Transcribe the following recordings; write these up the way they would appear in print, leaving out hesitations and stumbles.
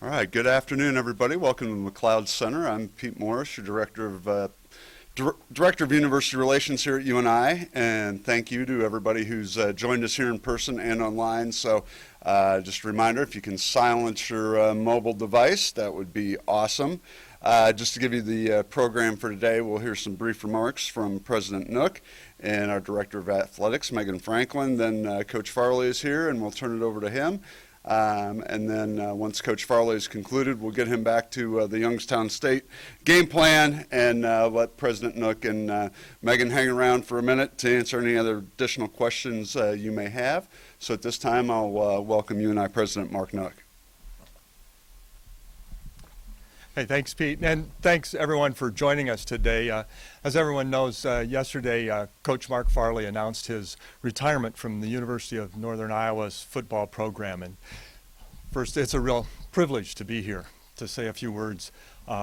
All right, good afternoon, everybody. Welcome to the McLeod Center. I'm Pete Morris, your Director of University Relations here at UNI, and thank you to everybody who's joined us here in person and online. So just a reminder, if you can silence your mobile device, that would be awesome. Just to give you the program for today, we'll hear some brief remarks from President Nook and our Director of Athletics, Megan Franklin. Then Coach Farley is here, and we'll turn it over to him. And then once Coach Farley is concluded, we'll get him back to the Youngstown State game plan and let President Nook and Megan hang around for a minute to answer any other additional questions you may have. So at this time, I'll welcome UNI President Mark Nook. Hey, thanks, Pete, and thanks everyone for joining us today. As everyone knows, yesterday Coach Mark Farley announced his retirement from the University of Northern Iowa's football program. And first, it's a real privilege to be here to say a few words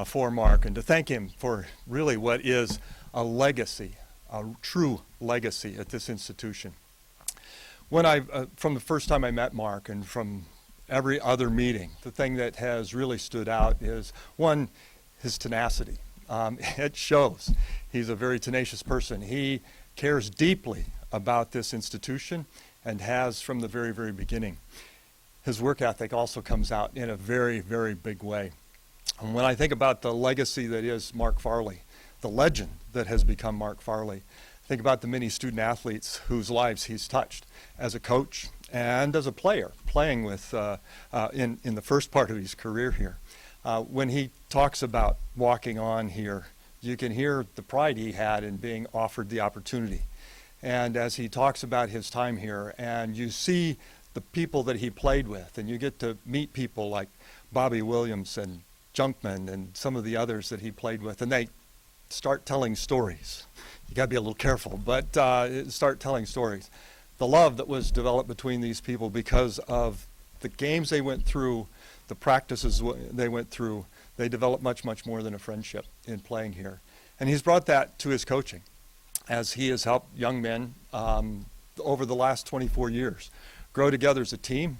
for Mark and to thank him for really what is a legacy, a true legacy at this institution. From the first time I met Mark and from every other meeting, the thing that has really stood out is, one, his tenacity. It shows. He's a very tenacious person. He cares deeply about this institution and has from the very, very beginning. His work ethic also comes out in a very, very big way. And when I think about the legacy that is Mark Farley, the legend that has become Mark Farley, think about the many student athletes whose lives he's touched as a coach and as a player, playing with in the first part of his career here. When he talks about walking on here, you can hear the pride he had in being offered the opportunity. And as he talks about his time here, and you see the people that he played with, and you get to meet people like Bobby Williams and Junkman and some of the others that he played with, and they start telling stories. You got to be a little careful, but start telling stories. The love that was developed between these people because of the games they went through, the practices they went through, they developed much, much more than a friendship in playing here. And he's brought that to his coaching as he has helped young men over the last 24 years grow together as a team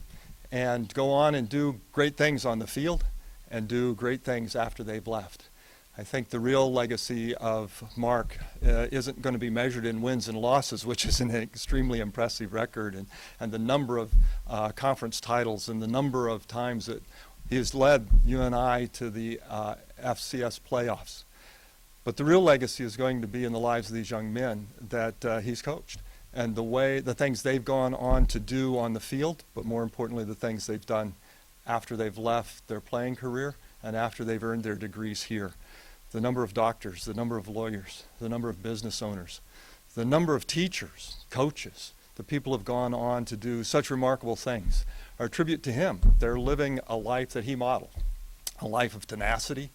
and go on and do great things on the field and do great things after they've left. I think the real legacy of Mark isn't going to be measured in wins and losses, which is an extremely impressive record, and the number of conference titles and the number of times that he has led UNI to the FCS playoffs. But the real legacy is going to be in the lives of these young men that he's coached and the things they've gone on to do on the field, but more importantly, the things they've done after they've left their playing career and after they've earned their degrees here. The number of doctors, the number of lawyers, the number of business owners, the number of teachers, coaches, the people have gone on to do such remarkable things are a tribute to him. They're living a life that he modeled, a life of tenacity,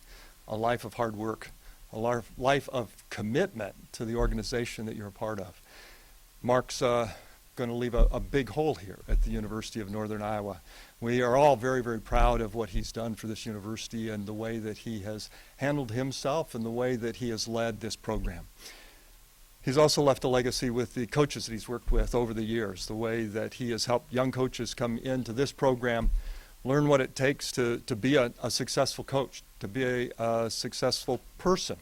a life of hard work, a life of commitment to the organization that you're a part of. Mark's going to leave a big hole here at the University of Northern Iowa. We are all very, very proud of what he's done for this university and the way that he has handled himself and the way that he has led this program. He's also left a legacy with the coaches that he's worked with over the years, the way that he has helped young coaches come into this program, learn what it takes to be a successful coach, to be a successful person,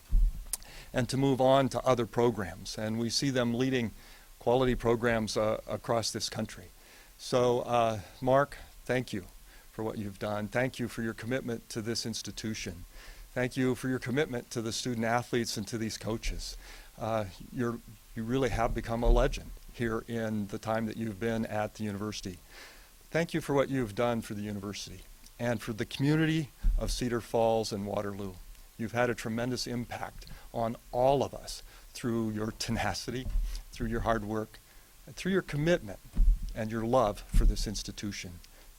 and to move on to other programs. And we see them leading quality programs across this country. So, Mark, thank you for what you've done. Thank you for your commitment to this institution. Thank you for your commitment to the student athletes and to these coaches. You really have become a legend here in the time that you've been at the university. Thank you for what you've done for the university and for the community of Cedar Falls and Waterloo. You've had a tremendous impact on all of us through your tenacity, through your hard work, and through your commitment and your love for this institution.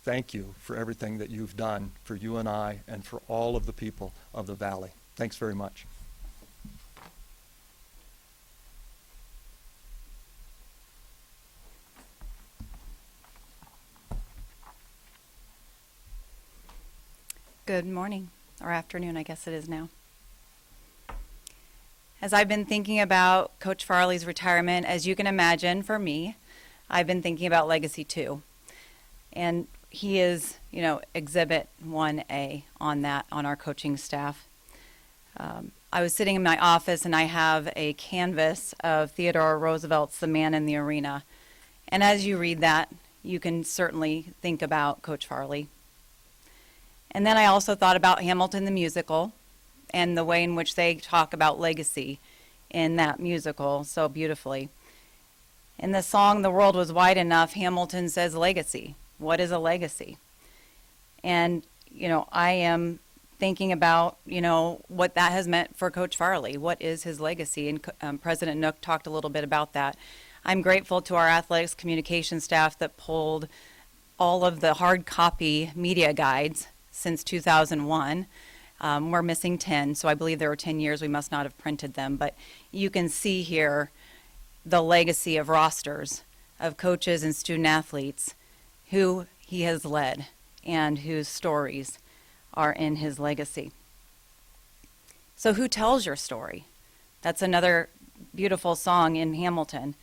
Thank you for everything that you've done for UNI and for all of the people of the Valley. Thanks very much. Good morning, or afternoon, I guess it is now. As I've been thinking about Coach Farley's retirement, as you can imagine, for me, I've been thinking about legacy too. And he is, Exhibit 1A on our coaching staff. I was sitting in my office and I have a canvas of Theodore Roosevelt's The Man in the Arena. And as you read that, you can certainly think about Coach Farley. And then I also thought about Hamilton the musical and the way in which they talk about legacy in that musical so beautifully. In the song, The World Was Wide Enough, Hamilton says legacy. What is a legacy? And, I am thinking about, what that has meant for Coach Farley. What is his legacy? And President Nook talked a little bit about that. I'm grateful to our athletics communication staff that pulled all of the hard copy media guides since 2001. We're missing 10, so I believe there were 10 years we must not have printed them. But you can see here the legacy of rosters of coaches and student athletes who he has led and whose stories are in his legacy. So who tells your story? That's another beautiful song in Hamilton.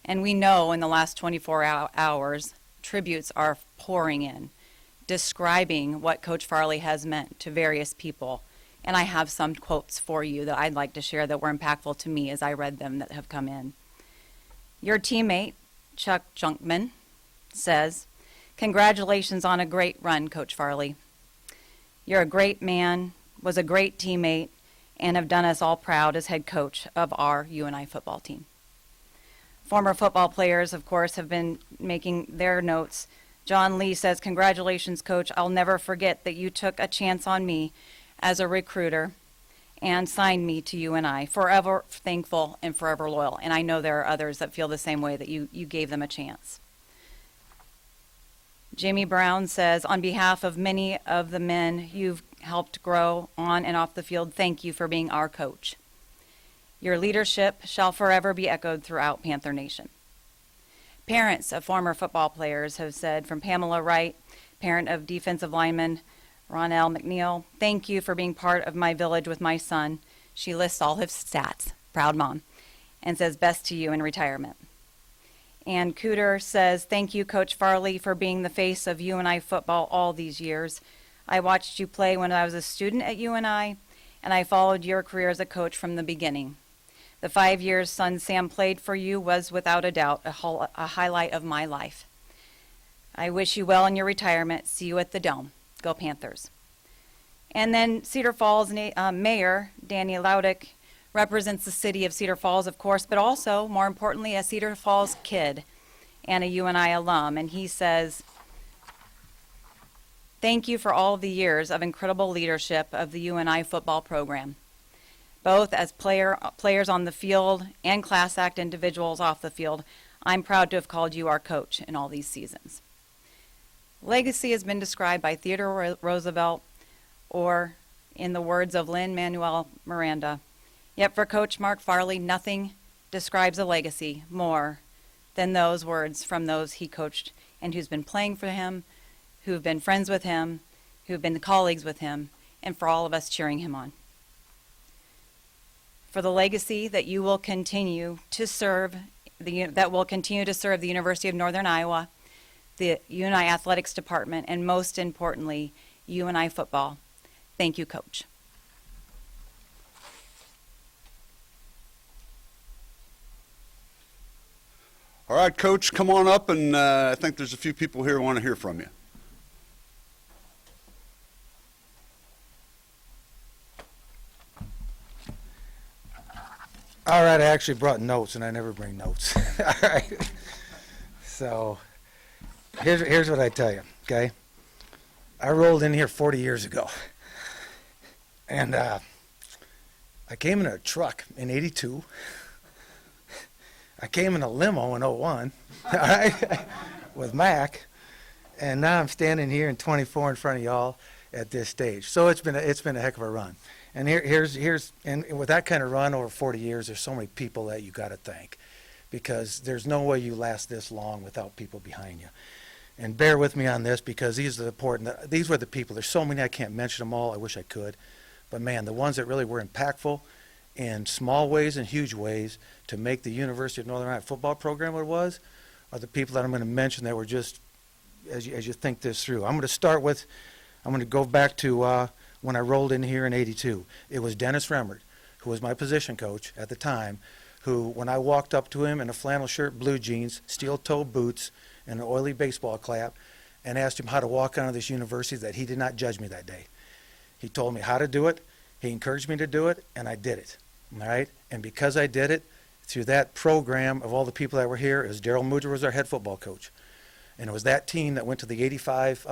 And we know in the last 24 hours, tributes are pouring in, describing what Coach Farley has meant to various people. And I have some quotes for you that I'd like to share that were impactful to me as I read them that have come in. Your teammate, Chuck Junkman, says, "Congratulations on a great run, Coach Farley. You're a great man, was a great teammate, and have done us all proud as head coach of our UNI football team." Former football players, of course, have been making their notes. John Lee says, "Congratulations, Coach. I'll never forget that you took a chance on me as a recruiter and signed me to UNI. Forever thankful and forever loyal." And I know there are others that feel the same way, that you gave them a chance. Jimmy Brown says, "On behalf of many of the men you've helped grow on and off the field, thank you for being our coach. Your leadership shall forever be echoed throughout Panther Nation." Parents of former football players have said, from Pamela Wright, parent of defensive lineman Ronell McNeil, "Thank you for being part of my village with my son." She lists all his stats, proud mom, and says, "Best to you in retirement." Ann Cooter says, "Thank you, Coach Farley, for being the face of UNI football all these years. I watched you play when I was a student at UNI, and I followed your career as a coach from the beginning. The 5 years son Sam played for you was without a doubt a highlight of my life. I wish you well in your retirement. See you at the Dome. Go Panthers." And then Cedar Falls Mayor Danny Laudick represents the city of Cedar Falls, of course, but also, more importantly, a Cedar Falls kid and a UNI alum. And he says, "Thank you for all of the years of incredible leadership of the UNI football program, both as players on the field and class act individuals off the field. I'm proud to have called you our coach in all these seasons." Legacy has been described by Theodore Roosevelt, or in the words of Lin-Manuel Miranda, yet for Coach Mark Farley, nothing describes a legacy more than those words from those he coached and who's been playing for him, who've been friends with him, who've been colleagues with him, and for all of us cheering him on. For the legacy that you will continue to serve, the University of Northern Iowa, the UNI Athletics Department, and most importantly, UNI football. Thank you, Coach. All right, Coach, come on up, and I think there's a few people here who want to hear from you. All right, I actually brought notes, and I never bring notes. All right. So here's what I tell you, okay? I rolled in here 40 years ago, and I came in a truck in '82. I came in a limo in '01, all right, with Mac, and now I'm standing here in 24 in front of y'all at this stage. So it's been a heck of a run. And here's with that kind of run over 40 years, there's so many people that you got to thank, because there's no way you last this long without people behind you. And bear with me on this, because these were the people. There's so many I can't mention them all. I wish I could, but man, the ones that really were impactful in small ways and huge ways to make the University of Northern Iowa football program what it was are the people that I'm going to mention that were just as you think this through. I'm going to go back to when I rolled in here in '82. It was Dennis Remmert, who was my position coach at the time, who, when I walked up to him in a flannel shirt, blue jeans, steel-toe boots, and an oily baseball cap, and asked him how to walk onto this university, that he did not judge me that day. He told me how to do it, he encouraged me to do it, and I did it, all right? And because I did it, through that program of all the people that were here, it was Daryl Mudger was our head football coach. And it was that team that went to the '85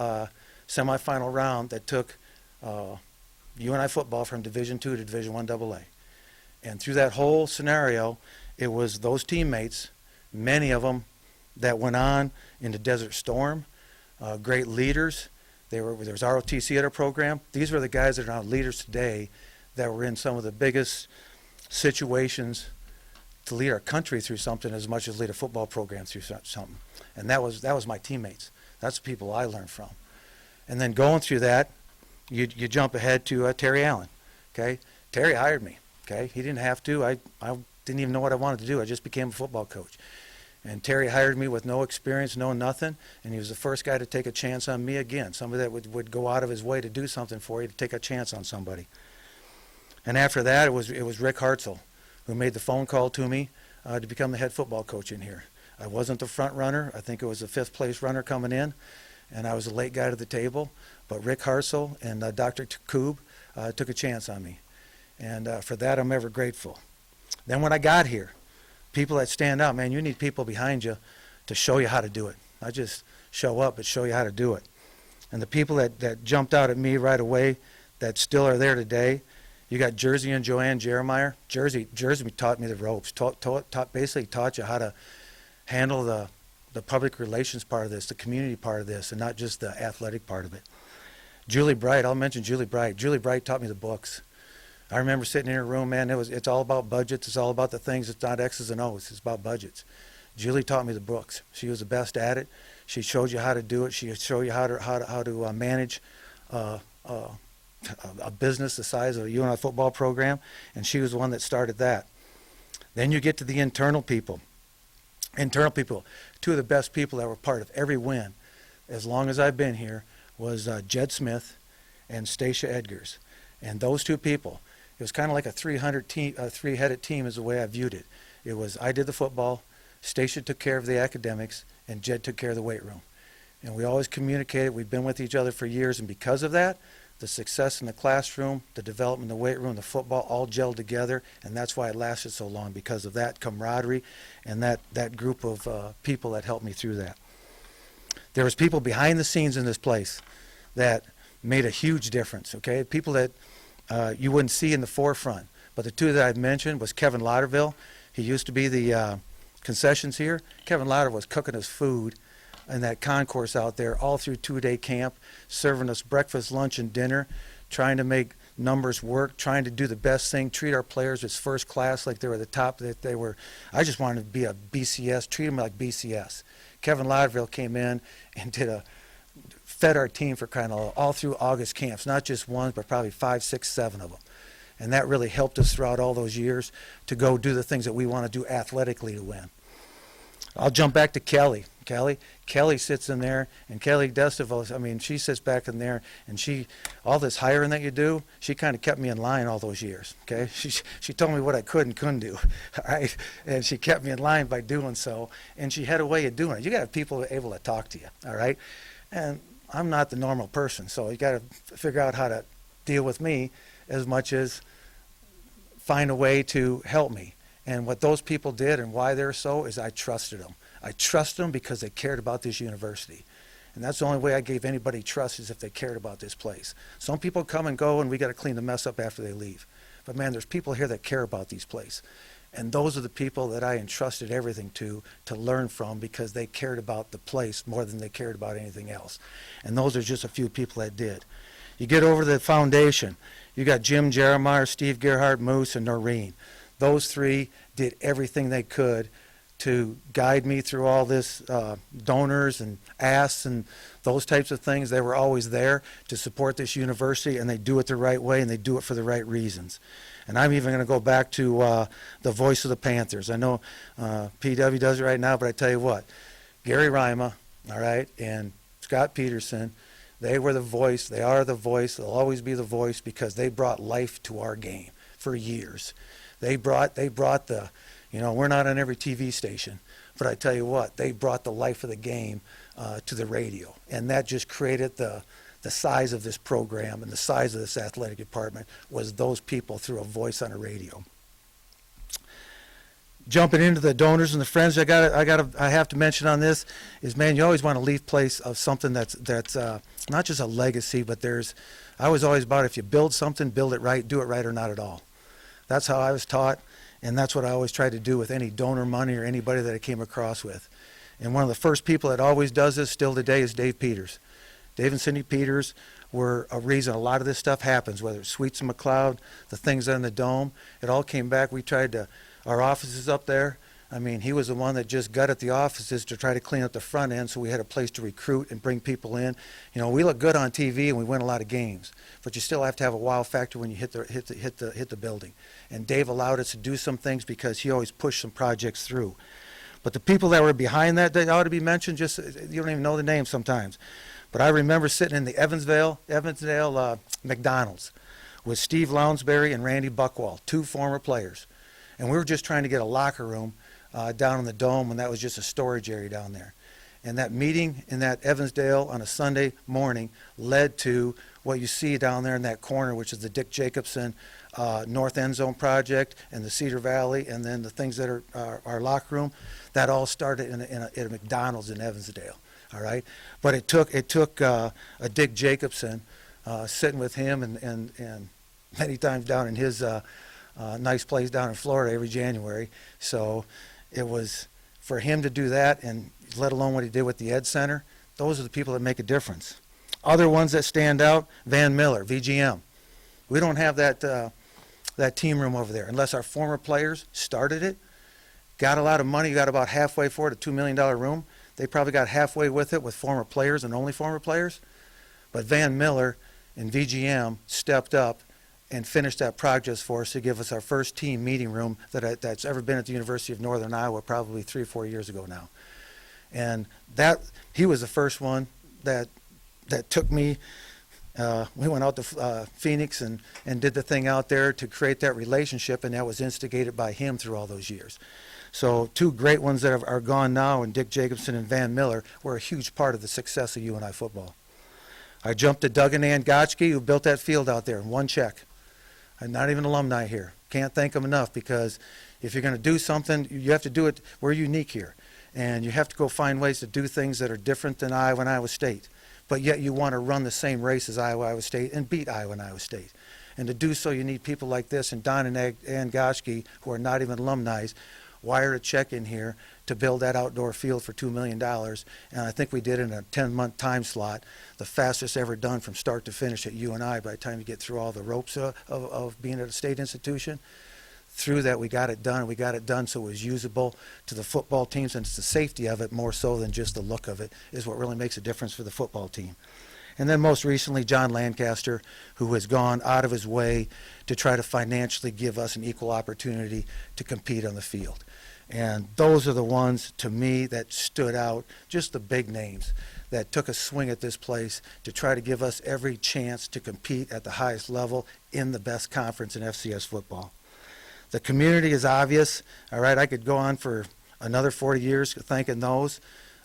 semifinal round that took UNI football from Division II to Division I AA. And through that whole scenario, it was those teammates, many of them, that went on into Desert Storm, great leaders. There was ROTC at our program. These were the guys that are now leaders today that were in some of the biggest situations to lead our country through something as much as lead a football program through something. And that was my teammates. That's the people I learned from. And then going through that, you jump ahead to Terry Allen, okay? Terry hired me, okay? He didn't have to. I didn't even know what I wanted to do. I just became a football coach. And Terry hired me with no experience, no nothing, and he was the first guy to take a chance on me again, somebody that would go out of his way to do something for you, to take a chance on somebody. And after that, it was Rick Hartzell who made the phone call to me to become the head football coach in here. I wasn't the front runner. I think it was the fifth place runner coming in, and I was a late guy to the table. But Rick Hartzell and Dr. Koob took a chance on me. And for that, I'm ever grateful. Then when I got here, people that stand out, man, you need people behind you to show you how to do it. Not just show up, but show you how to do it. And the people that jumped out at me right away that still are there today, you got Jersey and Joanne Jeremiah. Jersey taught me the ropes, basically taught you how to handle the public relations part of this, the community part of this, and not just the athletic part of it. Julie Bright, I'll mention Julie Bright. Julie Bright taught me the books. I remember sitting in her room, man, it's all about budgets. It's all about the things. It's not X's and O's. It's about budgets. Julie taught me the books. She was the best at it. She showed you how to do it. She showed you how to manage a business the size of a UNI football program, and she was the one that started that. Then you get to the internal people. Internal people, two of the best people that were part of every win, as long as I've been here, was Jed Smith and Stacia Edgars. And those two people, it was kind of like a three-headed team is the way I viewed it. It was I did the football, Stacia took care of the academics, and Jed took care of the weight room. And we always communicated. We've been with each other for years, and because of that, the success in the classroom, the development in the weight room, the football all gelled together, and that's why it lasted so long, because of that camaraderie and that group of people that helped me through that. There was people behind the scenes in this place that made a huge difference, okay? People that you wouldn't see in the forefront. But the two that I've mentioned was Kevin Lauderville. He used to be the concessions here. Kevin Lauder was cooking us food in that concourse out there all through two-day camp, serving us breakfast, lunch, and dinner, trying to make numbers work, trying to do the best thing, treat our players as first class like they were the top that they were. I just wanted to be a BCS, treat them like BCS. Kevin Lauderville came in and fed our team for kind of all through August camps, not just one, but probably 5, 6, 7 of them. And that really helped us throughout all those years to go do the things that we want to do athletically to win. I'll jump back to Kelly. Kelly sits in there, and Kelly Destival, I mean, she sits back in there, and all this hiring that you do, she kind of kept me in line all those years, okay? She told me what I could and couldn't do, all right? And she kept me in line by doing so, and she had a way of doing it. You got to have people able to talk to you, all right? And I'm not the normal person, so you got to figure out how to deal with me as much as find a way to help me. And what those people did and why they're so is I trusted them. I trusted them because they cared about this university. And that's the only way I gave anybody trust, is if they cared about this place. Some people come and go, and we got to clean the mess up after they leave. But man, there's people here that care about these places. And those are the people that I entrusted everything to learn from, because they cared about the place more than they cared about anything else. And those are just a few people that did. You get over to the foundation. You got Jim Jeremiah, Steve Gerhardt, Moose, and Noreen. Those three did everything they could to guide me through all this, donors and asks and those types of things. They were always there to support this university, and they do it the right way, and they do it for the right reasons. And I'm even going to go back to the voice of the Panthers. I know PW does it right now, but I tell you what, Gary Rima, all right, and Scott Peterson, they were the voice. They are the voice. They'll always be the voice because they brought life to our game for years. They brought the, we're not on every TV station, but I tell you what, they brought the life of the game to the radio, and that just created the size of this program and the size of this athletic department was those people through a voice on a radio. Jumping into the donors and the friends, I have to mention on this is, man, you always want to leave place of something that's not just a legacy, but I was always about if you build something, build it right, do it right or not at all. That's how I was taught, and that's what I always try to do with any donor money or anybody that I came across with. And one of the first people that always does this still today is Dave Peters. Dave and Cindy Peters were a reason a lot of this stuff happens, whether it's Sweets and McLeod, the things in the dome. It all came back. We tried to, our offices up there, I mean, he was the one that just gutted the offices to try to clean up the front end so we had a place to recruit and bring people in. We look good on TV and we win a lot of games, but you still have to have a wow factor when you hit the building. And Dave allowed us to do some things because he always pushed some projects through. But the people that were behind that, they ought to be mentioned. Just you don't even know the names sometimes. But I remember sitting in the Evansdale McDonald's with Steve Lounsbury and Randy Buckwall, two former players. And we were just trying to get a locker room down in the dome, and that was just a storage area down there. And that meeting in that Evansdale on a Sunday morning led to what you see down there in that corner, which is the Dick Jacobson North End Zone project and the Cedar Valley, and then the things that are our locker room. That all started in a McDonald's in Evansdale. All right, but it took a Dick Jacobson sitting with him and many times down in his nice place down in Florida every January. So it was for him to do that, and let alone what he did with the Ed Center. Those are the people that make a difference. Other ones that stand out: Van Miller, VGM. We don't have that team room over there unless our former players started it, got a lot of money, got about halfway for it, a $2 million room. They probably got halfway with it with former players and only former players. But Van Miller and VGM stepped up and finished that project for us to give us our first team meeting room that's ever been at the University of Northern Iowa, probably 3 or 4 years ago now. And he was the first one that took me. We went out to Phoenix and did the thing out there to create that relationship, and that was instigated by him through all those years. So two great ones that are gone now, and Dick Jacobson and Van Miller, were a huge part of the success of UNI football. I jumped to Doug and Ann Gotchke, who built that field out there in one check. I'm not even alumni here. Can't thank them enough, because if you're going to do something, you have to do it. We're unique here, and you have to go find ways to do things that are different than Iowa and Iowa State. But yet you want to run the same race as Iowa State and beat Iowa and Iowa State. And to do so, you need people like this, and Don and Ann Gotchke, who are not even alumni, wired a check in here to build that outdoor field for $2 million. And I think we did it in a 10-month time slot, the fastest ever done from start to finish at UNI by the time you get through all the ropes of being at a state institution. Through that, we got it done, and we got it done so it was usable to the football teams, and it's the safety of it more so than just the look of it is what really makes a difference for the football team. And then most recently, John Lancaster, who has gone out of his way to try to financially give us an equal opportunity to compete on the field. And those are the ones, to me, that stood out, just the big names that took a swing at this place to try to give us every chance to compete at the highest level in the best conference in FCS football. The community is obvious. All right, I could go on for another 40 years thanking those.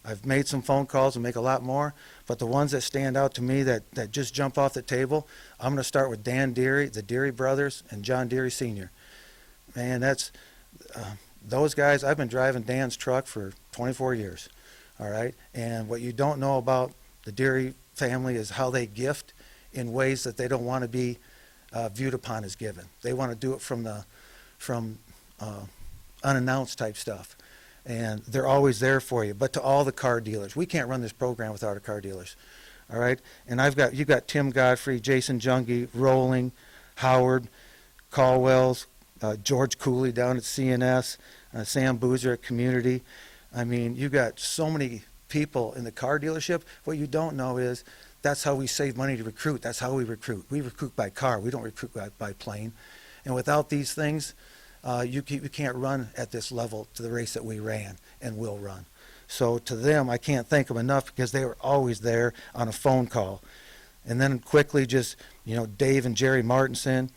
I've made some phone calls and make a lot more, but the ones that stand out to me that just jump off the table, I'm going to start with Dan Deary, the Deary brothers, and John Deary Sr. Man, that's those guys. I've been driving Dan's truck for 24 years, all right? And what you don't know about the Deary family is how they gift in ways that they don't want to be viewed upon as given. They want to do it from unannounced type stuff. And they're always there for you. But to all the car dealers, we can't run this program without our car dealers, all right? And you've got Tim Godfrey, Jason Junge, Rolling, Howard, Caldwell's, George Cooley down at CNS, Sam Boozer at Community. I mean, you've got so many people in the car dealership. What you don't know is that's how we save money to recruit. That's how we recruit. We recruit by car. We don't recruit by plane. And without these things, you can't run at this level to the race that we ran and will run. So to them, I can't thank them enough because they were always there on a phone call. And then quickly just, Dave and Jerry Martinson,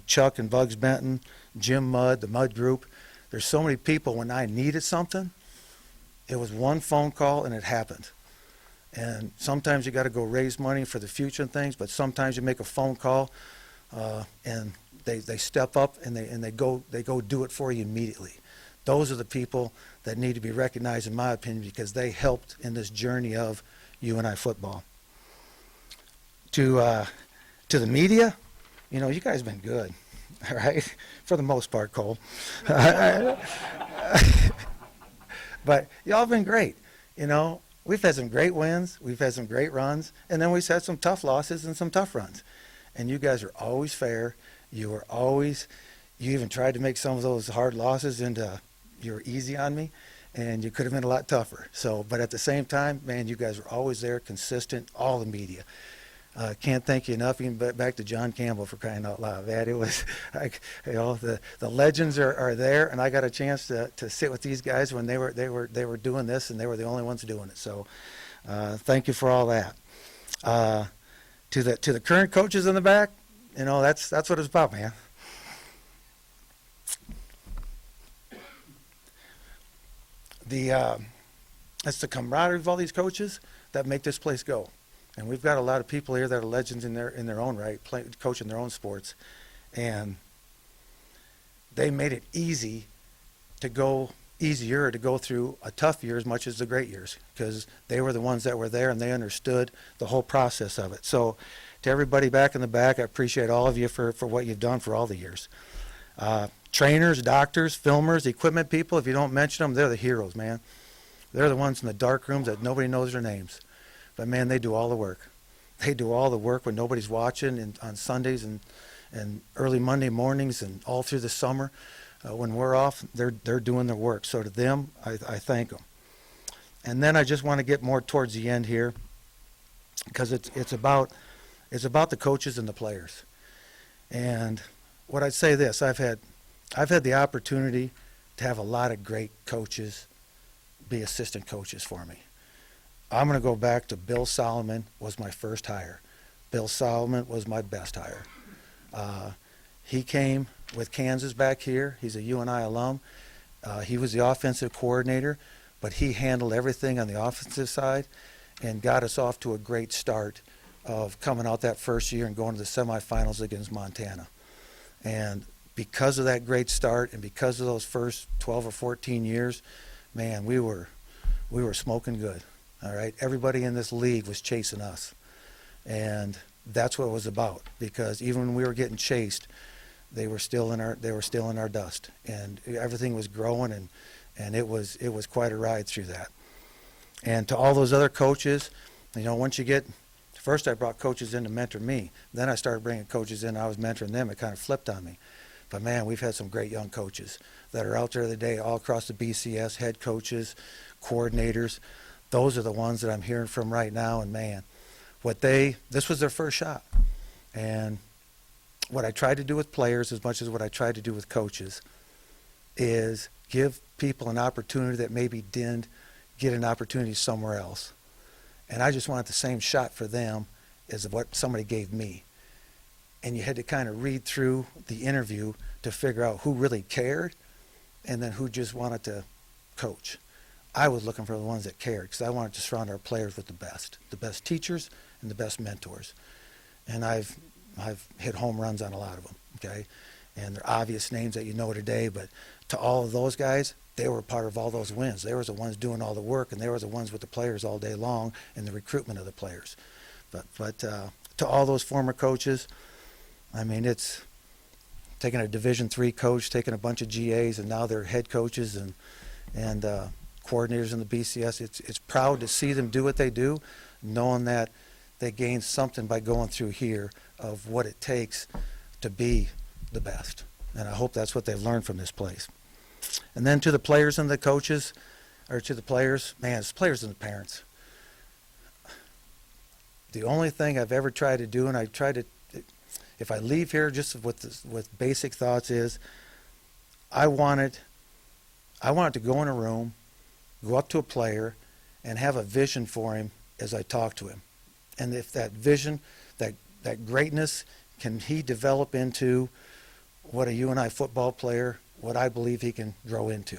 Chuck and Bugs Benton, Jim Mudd, the Mudd Group. There's so many people when I needed something, it was one phone call and it happened. And sometimes you got to go raise money for the future and things, but sometimes you make a phone call and they step up and they go do it for you immediately. Those are the people that need to be recognized, in my opinion, because they helped in this journey of UNI football. To the media, you guys have been good, all right, for the most part, Cole. But y'all have been great. We've had some great wins, we've had some great runs, and then we've had some tough losses and some tough runs. And you guys are always fair. You even tried to make some of those hard losses into you were easy on me, and you could have been a lot tougher. So, but at the same time, man, you guys were always there, consistent, all the media. Can't thank you enough. Even back to John Campbell, for crying out loud, man. It was like, the legends are there, and I got a chance to sit with these guys when they were doing this, and they were the only ones doing it. So, thank you for all that. To the current coaches in the back, that's what it's about, man. It's the camaraderie of all these coaches that make this place go. And we've got a lot of people here that are legends in their own right, coaching their own sports, and they made it easier to go through a tough year as much as the great years, because they were the ones that were there and they understood the whole process of it. So, to everybody back in the back, I appreciate all of you for what you've done for all the years. Trainers, doctors, filmers, equipment people, if you don't mention them, they're the heroes, man. They're the ones in the dark rooms that nobody knows their names. But, man, they do all the work. They do all the work when nobody's watching, and on Sundays and early Monday mornings and all through the summer. When we're off, they're doing their work. So to them, I thank them. And then I just want to get more towards the end here, because it's about the coaches and the players. And what I'd say this, I've had the opportunity to have a lot of great coaches be assistant coaches for me. I'm going to go back to Bill Solomon was my first hire. Bill Solomon was my best hire. He came with Kansas back here. He's a UNI alum. He was the offensive coordinator, but he handled everything on the offensive side and got us off to a great start of coming out that first year and going to the semifinals against Montana. And because of that great start and because of those first 12 or 14 years, man, we were smoking good. All right, everybody in this league was chasing us, and that's what it was about. Because even when we were getting chased, they were still in our dust, and everything was growing, and it was quite a ride through that. And to all those other coaches, once you get, first I brought coaches in to mentor me, then I started bringing coaches in. I was mentoring them. It kind of flipped on me. But man, we've had some great young coaches that are out there today, all across the BCS, head coaches, coordinators. Those are the ones that I'm hearing from right now, and man, this was their first shot. And what I tried to do with players, as much as what I tried to do with coaches, is give people an opportunity that maybe didn't get an opportunity somewhere else. And I just wanted the same shot for them as what somebody gave me. And you had to kind of read through the interview to figure out who really cared and then who just wanted to coach. I was looking for the ones that cared, because I wanted to surround our players with the best teachers and the best mentors. And I've hit home runs on a lot of them, okay? And they're obvious names that you know today, but to all of those guys, they were part of all those wins. They were the ones doing all the work, and they were the ones with the players all day long and the recruitment of the players. But to all those former coaches, I mean, it's taking a Division III coach, taking a bunch of GAs, and now they're head coaches and coordinators in the BCS. It's proud to see them do what they do, knowing that they gained something by going through here of what it takes to be the best. And I hope that's what they've learned from this place. And then to the players and the coaches, or to the players, man, it's players and the parents. The only thing I've ever tried to do, and I try to, if I leave here just with basic thoughts, is I wanted to go in a room, go up to a player and have a vision for him as I talk to him. And if that vision, that greatness, can he develop into what a UNI football player, what I believe he can grow into.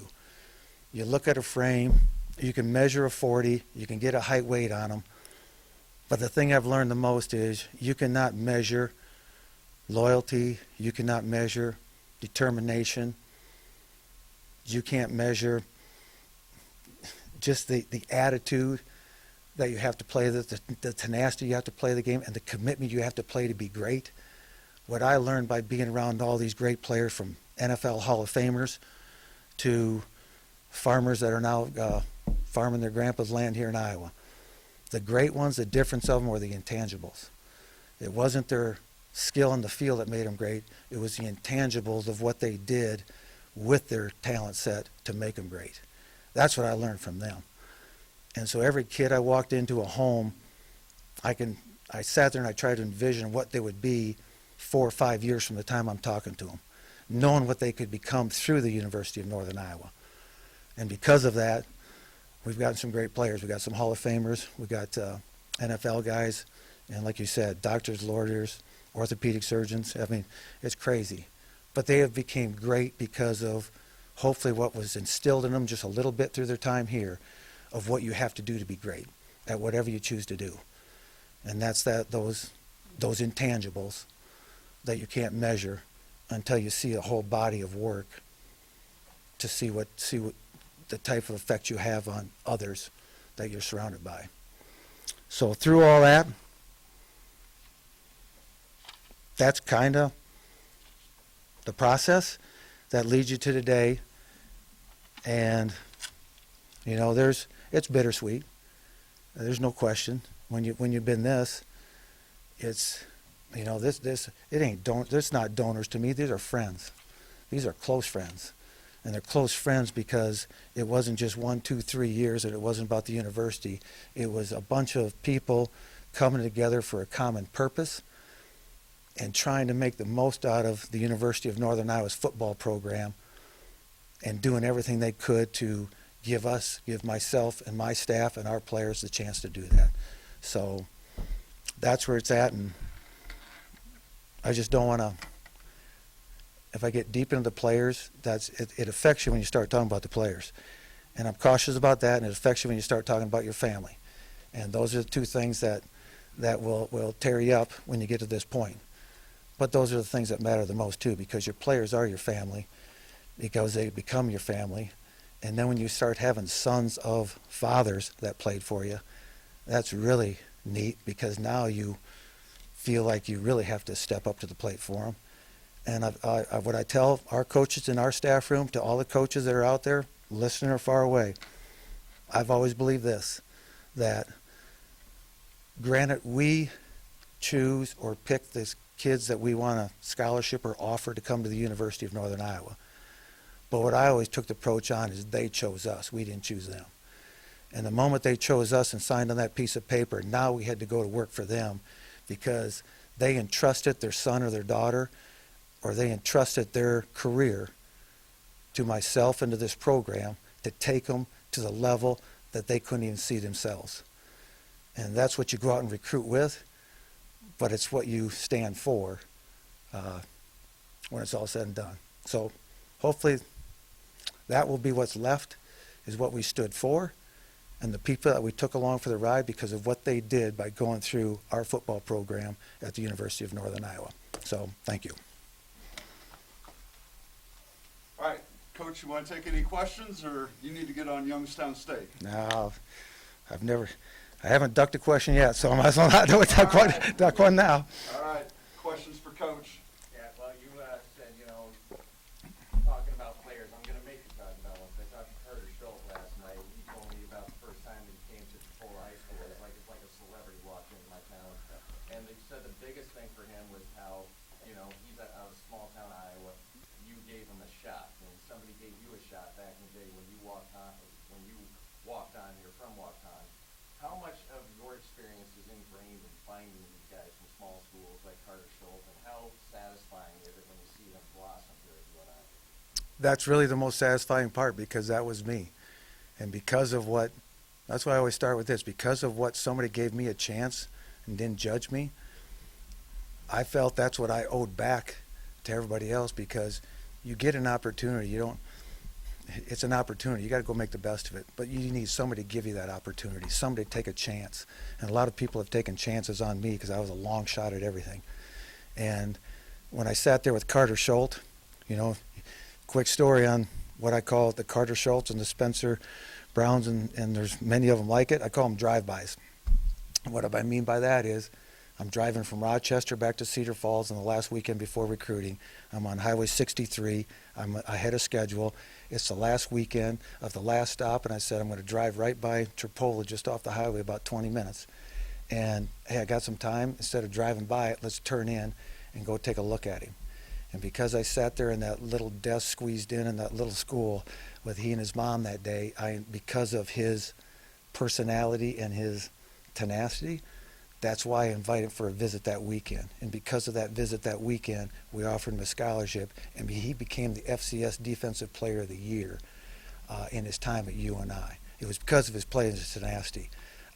You look at a frame, you can measure a 40, you can get a height weight on him, but the thing I've learned the most is you cannot measure loyalty, you cannot measure determination, you can't measure just the attitude that you have to play, the tenacity you have to play the game, and the commitment you have to play to be great. What I learned by being around all these great players, from NFL Hall of Famers to farmers that are now farming their grandpa's land here in Iowa. The great ones, the difference of them were the intangibles. It wasn't their skill in the field that made them great. It was the intangibles of what they did with their talent set to make them great. That's what I learned from them. And so every kid I walked into a home, I sat there and I tried to envision what they would be 4 or 5 years from the time I'm talking to them, knowing what they could become through the University of Northern Iowa. And because of that, we've gotten some great players. We've got some Hall of Famers. We've got NFL guys. And like you said, doctors, lawyers, orthopedic surgeons. I mean, it's crazy. But they have become great because of hopefully what was instilled in them just a little bit through their time here of what you have to do to be great at whatever you choose to do. And that's those intangibles that you can't measure until you see a whole body of work to see what the type of effect you have on others that you're surrounded by. So through all that, that's kind of the process that leads you to today. And you know, it's bittersweet. There's no question. When you've been this, it's, you know, it's not donors to me. These are friends. These are close friends. And they're close friends because it wasn't just 1, 2, 3 years, and it wasn't about the university. It was a bunch of people coming together for a common purpose and trying to make the most out of the University of Northern Iowa's football program and doing everything they could to give myself and my staff and our players the chance to do that. So that's where it's at, and I just don't want to, if I get deep into the players, it affects you when you start talking about the players. And I'm cautious about that, and it affects you when you start talking about your family. And those are the two things that will tear you up when you get to this point. But those are the things that matter the most too, because your players are your family, because they become your family. And then when you start having sons of fathers that played for you, that's really neat, because now you feel like you really have to step up to the plate for them. And what I tell our coaches in our staff room, to all the coaches that are out there, listening or far away, I've always believed this, that granted we choose or pick the kids that we want a scholarship or offer to come to the University of Northern Iowa. But what I always took the approach on is they chose us. We didn't choose them. And the moment they chose us and signed on that piece of paper, now we had to go to work for them, because they entrusted their son or their daughter, or they entrusted their career to myself and to this program to take them to the level that they couldn't even see themselves. And that's what you go out and recruit with, but it's what you stand for when it's all said and done. So hopefully that will be what's left, is what we stood for, and the people that we took along for the ride because of what they did by going through our football program at the University of Northern Iowa. So thank you. All right, Coach, you want to take any questions, or you need to get on Youngstown State? No, I haven't ducked a question yet, so I might as well not duck one now. All right, questions for Coach? Yeah, well, you said, talking about players, I'm going to make you talk about one. I talked to Carter Schultz last night. He told me about the first time he came to Chipola High School. It's like a celebrity walked into my town. And they said the biggest thing for him was how, he's out of small town Iowa. You gave him a shot. And somebody gave you a shot back in the day when you walked on here from walked on. How much of your experience is ingrained in finding these guys from small schools like Carter Schultz, and how satisfying is it when you see them blossom here at UNI? That's really the most satisfying part, because that was me. And because of what That's why I always start with this. Because of what somebody gave me a chance and didn't judge me, I felt that's what I owed back to everybody else, because you get an opportunity. It's an opportunity. You got to go make the best of it. But you need somebody to give you that opportunity, somebody to take a chance. And a lot of people have taken chances on me because I was a long shot at everything. And when I sat there with Carter Schultz, quick story on what I call the Carter Schultz and the Spencer Browns, and there's many of them like it. I call them drive-bys. What I mean by that is I'm driving from Rochester back to Cedar Falls on the last weekend before recruiting. I'm on Highway 63. I'm ahead of schedule. It's the last weekend of the last stop, and I said I'm going to drive right by Tripola, just off the highway, about 20 minutes. And, hey, I got some time. Instead of driving by it, let's turn in and go take a look at him. And because I sat there in that little desk squeezed in that little school with he and his mom that day, because of his personality and his tenacity, that's why I invited him for a visit that weekend. And because of that visit that weekend, we offered him a scholarship, and he became the FCS Defensive Player of the Year in his time at UNI. It was because of his play and his tenacity.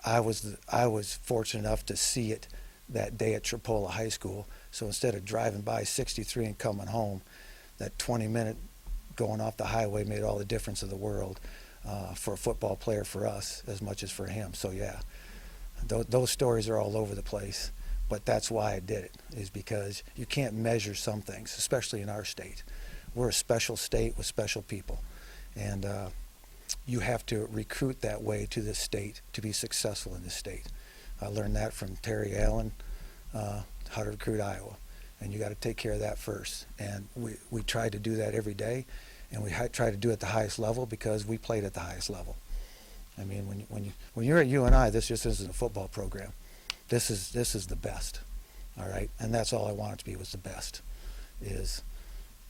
I was fortunate enough to see it that day at Tripola High School. So instead of driving by 63 and coming home, that 20-minute going off the highway made all the difference in the world for a football player, for us as much as for him. So yeah, those stories are all over the place, but that's why I did it, is because you can't measure some things, especially in our state. We're a special state with special people, and you have to recruit that way to this state to be successful in this state. I learned that from Terry Allen, how to recruit Iowa, and you got to take care of that first. And we try to do that every day, and we try to do it at the highest level because we played at the highest level. I mean, when you're at UNI, this just isn't a football program. This is the best, all right? And that's all I want it to be, was the best, is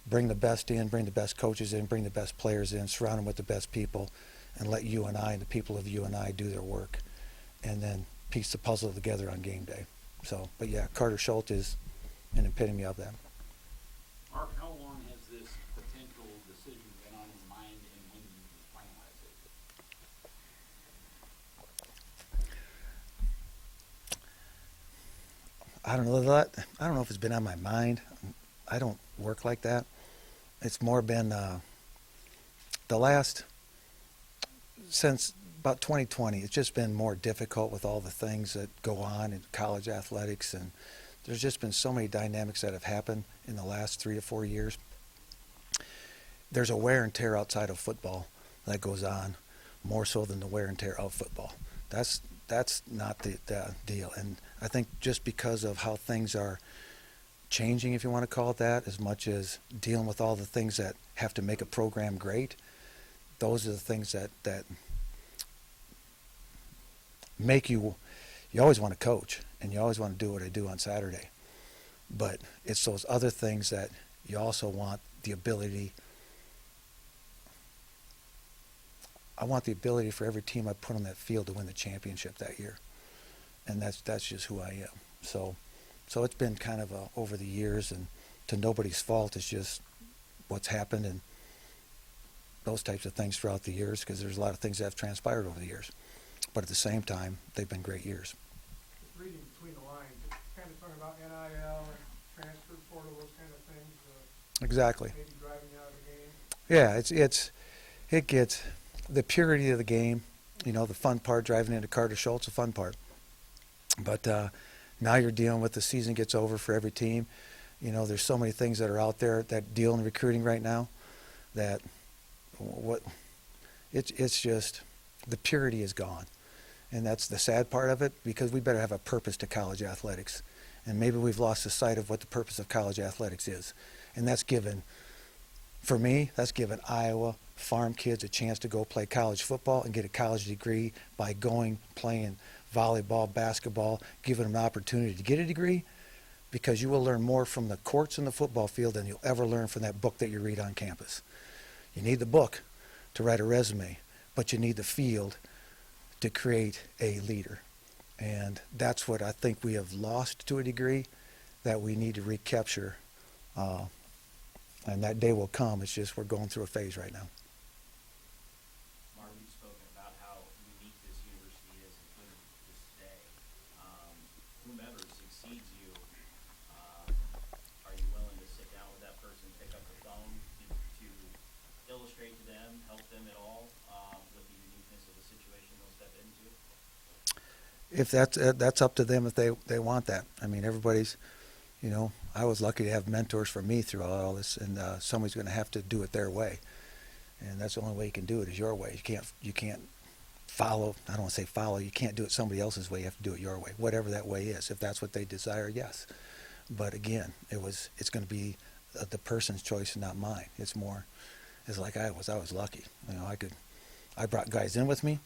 bring the best in, bring the best coaches in, bring the best players in, surround them with the best people, and let UNI and the people of UNI do their work, and then piece the puzzle together on game day. So, but yeah, Carter Schultz is an epitome of that. Mark, how long has this potential decision been on your mind, and when did you finalize it? I don't know that. I don't know if it's been on my mind. I don't work like that. It's more been since about 2020, it's just been more difficult with all the things that go on in college athletics, and there's just been so many dynamics that have happened in the last 3 to 4 years. There's a wear and tear outside of football that goes on more so than the wear and tear of football. That's not the deal. And I think just because of how things are changing, if you want to call it that, as much as dealing with all the things that have to make a program great, those are the things that make you always want to coach, and you always want to do what I do on Saturday. But it's those other things that you also want the ability. I want the ability for every team I put on that field to win the championship that year. And that's just who I am. So it's been kind of over the years, and to nobody's fault. It's just what's happened and those types of things throughout the years, because there's a lot of things that have transpired over the years. But at the same time, they've been great years. Just reading between the lines, it's kind of talking about NIL and transfer portal, those kind of things. Exactly. Maybe driving out of the game. Yeah, it gets the purity of the game. The fun part, driving into Carter Schultz, the fun part. But now you're dealing with the season gets over for every team. There's so many things that are out there that deal in recruiting right now that it's just the purity is gone. And that's the sad part of it, because we better have a purpose to college athletics. And maybe we've lost the sight of what the purpose of college athletics is. And that's given Iowa farm kids a chance to go play college football and get a college degree by playing volleyball, basketball, giving them an opportunity to get a degree, because you will learn more from the courts and the football field than you'll ever learn from that book that you read on campus. You need the book to write a resume, but you need the field to create a leader. And that's what I think we have lost to a degree, that we need to recapture. And that day will come. It's just we're going through a phase right now. Mark, you've spoken about how unique this if that's up to them if they want that. I mean, everybody's, you know, I was lucky to have mentors for me throughout all this, and somebody's going to have to do it their way, and that's the only way you can do it is your way. You can't follow. I don't want to say follow. You can't do it somebody else's way. You have to do it your way, whatever that way is. If that's what they desire, yes. But again, it's going to be the person's choice and not mine. It's like I was lucky. You know, I brought guys in with me,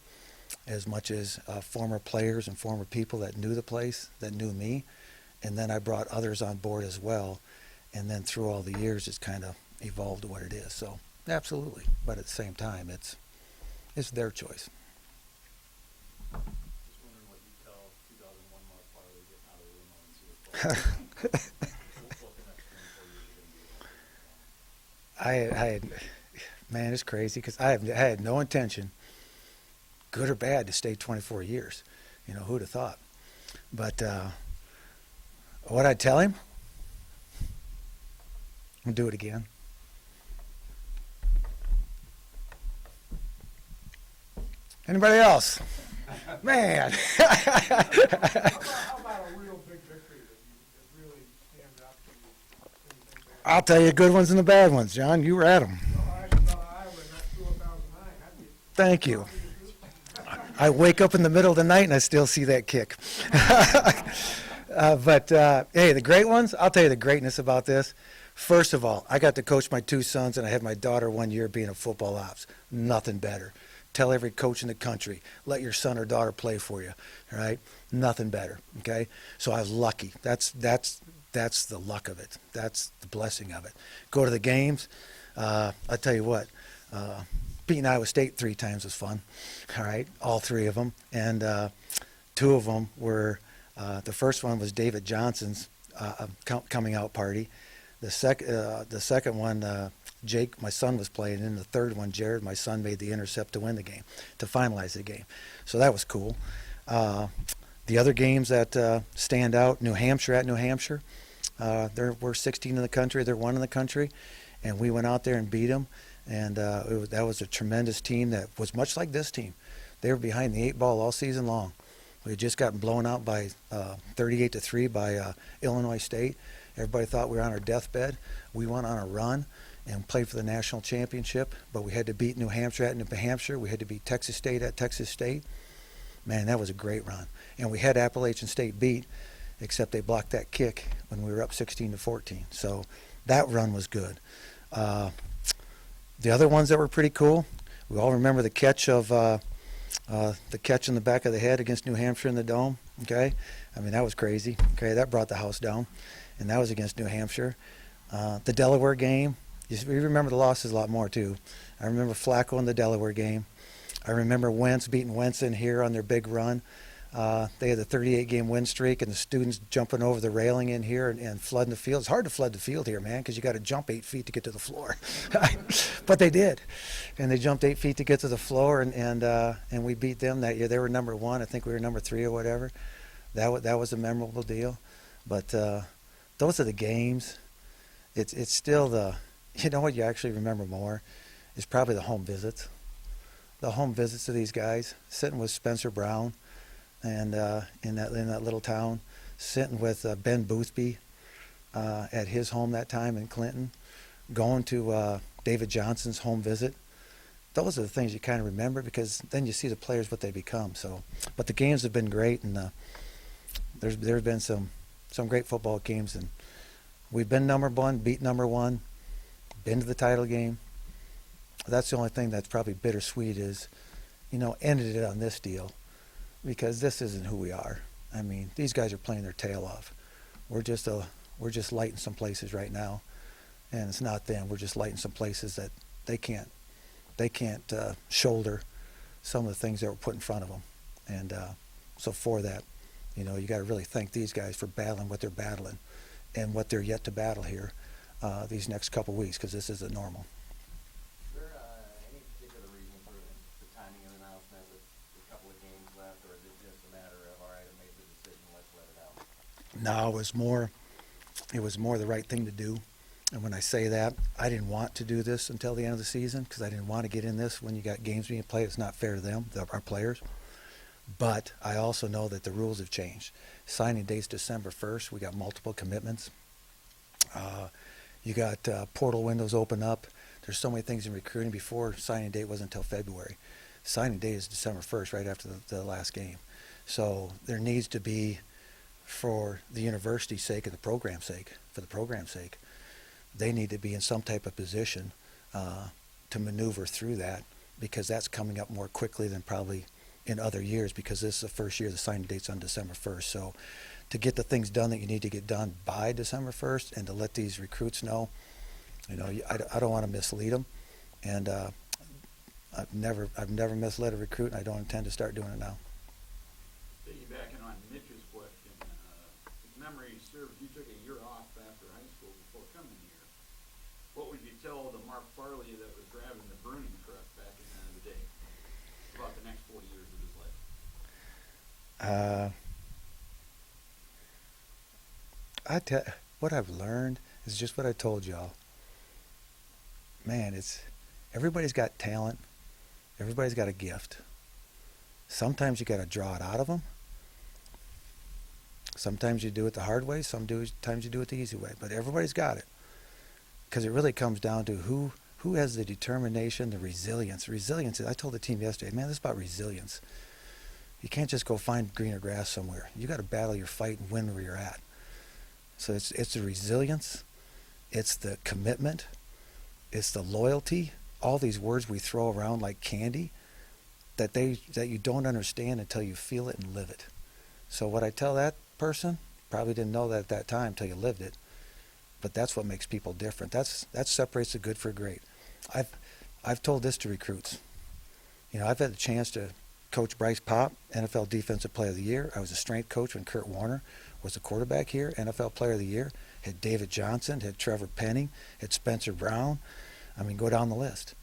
as much as former players and former people that knew the place, that knew me, and then I brought others on board as well, and then through all the years, it's kind of evolved to what it is. So, absolutely, but at the same time, it's their choice. Just wondering what you tell 2001 Mark Farley getting out of the limo and see what's going on. What the next 3 or 4 years are going to be like. I had, man, it's crazy because I had no intention, good or bad, to stay 24 years. You know, who'd have thought? But what I'd tell him, I'll do it again. Anybody else? Man. How about a real big victory that really stands out to you? Anything there? I'll tell you the good ones and the bad ones, John. You were at them. Well, I actually thought Iowa in that 2009. That'd be Thank you. I wake up in the middle of the night and I still see that kick. But hey, the great ones, I'll tell you the greatness about this. First of all, I got to coach my 2 sons, and I had my daughter 1 year being a football ops. Nothing better. Tell every coach in the country, let your son or daughter play for you. All right? Nothing better. Okay? So I was lucky. That's the luck of it. That's the blessing of it. Go to the games. I'll tell you what. Beating Iowa State 3 times was fun. All right? All 3 of them. And 2 of them were, the first one was David Johnson's coming out party. The second one, Jake, my son, was playing in. The third one, Jared, my son, made the intercept to win the game, to finalize the game. So that was cool. The other games that stand out, New Hampshire at New Hampshire. We're 16 in the country. They're 1 in the country. And we went out there and beat them. And that was a tremendous team that was much like this team. They were behind the 8 ball all season long. We had just gotten blown out by 38-3 by Illinois State. Everybody thought we were on our deathbed. We went on a run and played for the national championship, but we had to beat New Hampshire at New Hampshire. We had to beat Texas State at Texas State. Man, that was a great run. And we had Appalachian State beat, except they blocked that kick when we were up 16-14. So that run was good. The other ones that were pretty cool, we all remember the catch of the catch in the back of the head against New Hampshire in the Dome. Okay, I mean, that was crazy. Okay, that brought the house down, and that was against New Hampshire. The Delaware game, you remember the losses a lot more too. I remember Flacco in the Delaware game. I remember Wentz beating Wentz in here on their big run. They had the 38-game win streak, and the students jumping over the railing in here and flooding the field. It's hard to flood the field here, man, because you got to jump 8 feet to get to the floor. But they did, and they jumped 8 feet to get to the floor, and we beat them that year. They were number 1. I think we were number 3 or whatever. That was a memorable deal. But those are the games. It's still you know what you actually remember more is probably the home visits. The home visits of these guys, sitting with Spencer Brown, and in that little town, sitting with Ben Boothby at his home that time in Clinton, going to David Johnson's home visit. Those are the things you kind of remember, because then you see the players what they become. So, but the games have been great, and there's been some great football games, and we've been number 1, beat number 1, been to the title game. That's the only thing that's probably bittersweet is, ended it on this deal, because this isn't who we are. I mean, these guys are playing their tail off. We're just lighting some places right now, and it's not them. We're just lighting some places that they can't shoulder some of the things that were put in front of them. And so for that, you got to really thank these guys for battling what they're battling and what they're yet to battle here these next couple weeks, because this isn't normal. Is there any particular reason for the timing of the announcement with a couple of games left, or is it just a matter of, all right, I made the decision, let's let it out? No, it was more the right thing to do. And when I say that, I didn't want to do this until the end of the season, because I didn't want to get in this when you got games being played. It's not fair to them, our players. But I also know that the rules have changed. Signing date's December 1st. We got multiple commitments. You got portal windows open up. There's so many things in recruiting. Before, signing date wasn't until February. Signing date is December 1st, right after the last game. So there needs to be, for the university's sake and the program's sake, they need to be in some type of position to maneuver through that, because that's coming up more quickly than probably in other years, because this is the first year the signing date's on December 1st. So to get the things done that you need to get done by December 1st, and to let these recruits know, I don't want to mislead them. And I've never misled a recruit, and I don't intend to start doing it now. Piggybacking on Mitch's question, if memory serves, you took a year off after high school before coming here. What would you tell the Mark Farley that was driving the pruning truck back in the day about the next 40 years of his life? What I've learned is just what I told y'all. Man, everybody's got talent. Everybody's got a gift. Sometimes you got to draw it out of them. Sometimes you do it the hard way. Sometimes you do it the easy way. But everybody's got it. Because it really comes down to who has the determination, the resilience. Resilience, I told the team yesterday, man, this is about resilience. You can't just go find greener grass somewhere. You got to battle your fight and win where you're at. So it's the resilience, it's the commitment, it's the loyalty, all these words we throw around like candy that you don't understand until you feel it and live it. So what I tell that person, probably didn't know that at that time until you lived it, but that's what makes people different. That separates the good for great. I've told this to recruits. I've had the chance to coach Bryce Pop, NFL Defensive Player of the Year. I was a strength coach when Kurt Warner was the quarterback here, NFL Player of the Year. Had David Johnson, had Trevor Penning, had Spencer Brown. I mean, go down the list.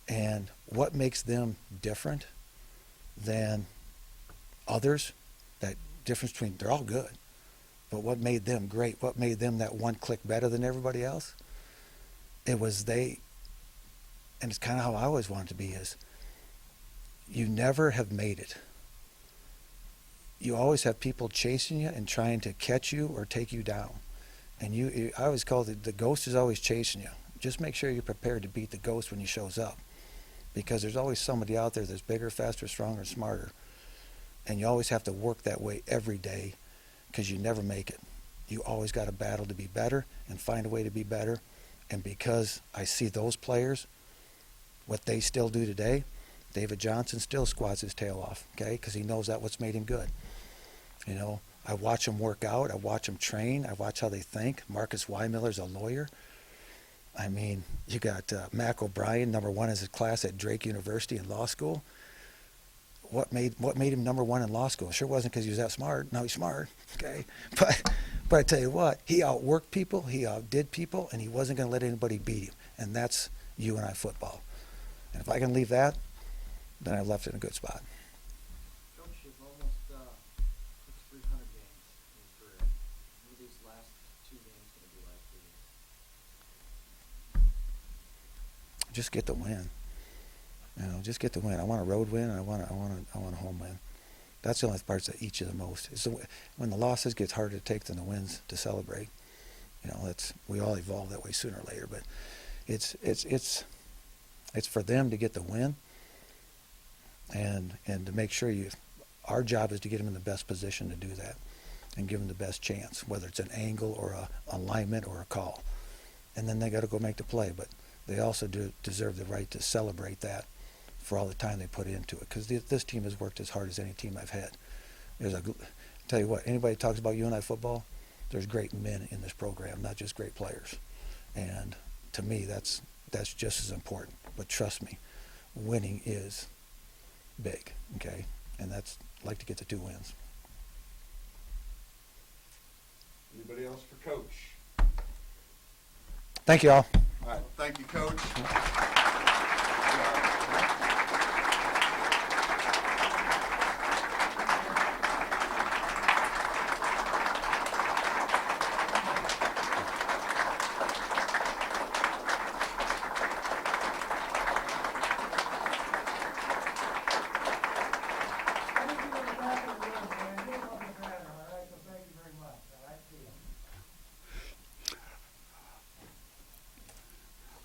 And what makes them different than others, that difference between, they're all good, but what made them great, what made them that one click better than everybody else, it was they, and it's kind of how I always wanted to be, is you never have made it. You always have people chasing you and trying to catch you or take you down. And I always call it the ghost is always chasing you. Just make sure you're prepared to beat the ghost when he shows up, because there's always somebody out there that's bigger, faster, stronger, smarter. And you always have to work that way every day, because you never make it. You always got to battle to be better and find a way to be better. And because I see those players, what they still do today, David Johnson still squats his tail off, okay, because he knows that what's made him good. I watch them work out. I watch them train. I watch how they think. Marcus Weimiller's a lawyer. I mean, you got Mac O'Brien, number one in his class at Drake University in law school. What made him number one in law school? It sure wasn't because he was that smart. No, he's smart, okay? But I tell you what, he outworked people, he outdid people, and he wasn't going to let anybody beat him. And that's UNI football. And if I can leave that, then I've left it in a good spot. Coach, you've almost coached 300 games in your career. What are these last 2 games going to be like for you? Just get the win. Just get the win. I want a road win, and I want a home win. That's the only parts that eat you the most. When the losses gets harder to take than the wins to celebrate. We all evolve that way sooner or later. But it's for them to get the win, and to make sure our job is to get them in the best position to do that, and give them the best chance, whether it's an angle or a alignment or a call. And then they got to go make the play. But they also deserve the right to celebrate that for all the time they put into it, because this team has worked as hard as any team I've had. Tell you what, anybody talks about UNI football, there's great men in this program, not just great players. And to me, that's just as important. But trust me, winning is big, okay? And I'd like to get the 2 wins. Anybody else for Coach? Thank you all. All right, thank you, Coach.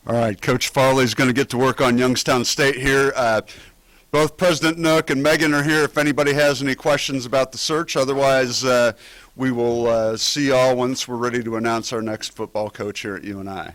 All right, Coach Farley's going to get to work on Youngstown State here. Both President Nook and Megan are here if anybody has any questions about the search. Otherwise, we will see y'all once we're ready to announce our next football coach here at UNI.